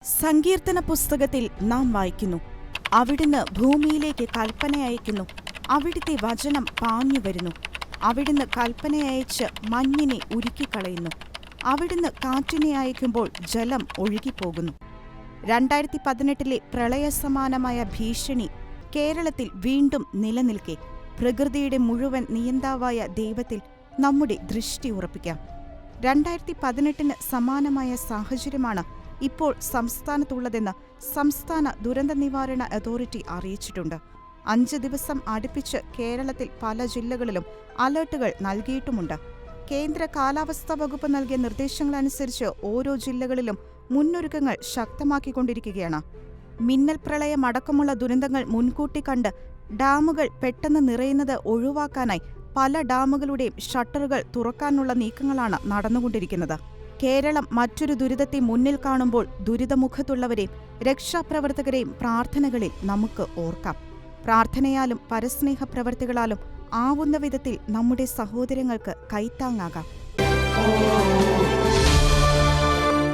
സങ്കീർത്തന പുസ്തകത്തിൽ നാം വായിക്കുന്നു, അവിടുന്ന് ഭൂമിയിലേക്ക് കൽപ്പനയയക്കുന്നു, അവിടുത്തെ വചനം പാഞ്ഞു വരുന്നു. അവിടുന്ന് കൽപ്പനയയച്ച് മഞ്ഞിനെ ഉരുക്കിക്കളയുന്നു. അവിടുന്ന് കാറ്റിനെ അയക്കുമ്പോൾ ജലം ഒഴുകിപ്പോകുന്നു. 2018 പ്രളയസമാനമായ ഭീഷണി കേരളത്തിൽ വീണ്ടും നിലനിൽക്കെ പ്രകൃതിയുടെ മുഴുവൻ നിയന്താവായ ദൈവത്തിൽ നമ്മുടെ ദൃഷ്ടി ഉറപ്പിക്കാം. 2018 സമാനമായ സാഹചര്യമാണ് ഇപ്പോൾ സംസ്ഥാനത്തുള്ളതെന്ന് സംസ്ഥാന ദുരന്ത നിവാരണ അതോറിറ്റി അറിയിച്ചിട്ടുണ്ട്. 5 ദിവസം അടുപ്പിച്ച് കേരളത്തിൽ പല ജില്ലകളിലും അലർട്ടുകൾ നൽകിയിട്ടുമുണ്ട്. കേന്ദ്ര കാലാവസ്ഥാ വകുപ്പ് നൽകിയ നിർദ്ദേശങ്ങളനുസരിച്ച് ഓരോ ജില്ലകളിലും മുന്നൊരുക്കങ്ങൾ ശക്തമാക്കിക്കൊണ്ടിരിക്കുകയാണ്. മിന്നൽ പ്രളയമടക്കമുള്ള ദുരന്തങ്ങൾ മുൻകൂട്ടി കണ്ട് ഡാമുകൾ പെട്ടെന്ന് നിറയുന്നത് ഒഴിവാക്കാനായി പല ഡാമുകളുടെയും ഷട്ടറുകൾ തുറക്കാനുള്ള നീക്കങ്ങളാണ് നടന്നുകൊണ്ടിരിക്കുന്നത്. കേരളം മറ്റൊരു ദുരിതത്തെ മുന്നിൽ കാണുമ്പോൾ ദുരിതമുഖത്തുള്ളവരെയും രക്ഷാപ്രവർത്തകരെയും പ്രാർത്ഥനകളിൽ നമുക്ക് ഓർക്കാം. പ്രാർത്ഥനയാലും പരസ്നേഹ പ്രവർത്തികളാലും ആവുന്ന വിധത്തിൽ നമ്മുടെ സഹോദരങ്ങൾക്ക് കൈത്താങ്ങാകാം.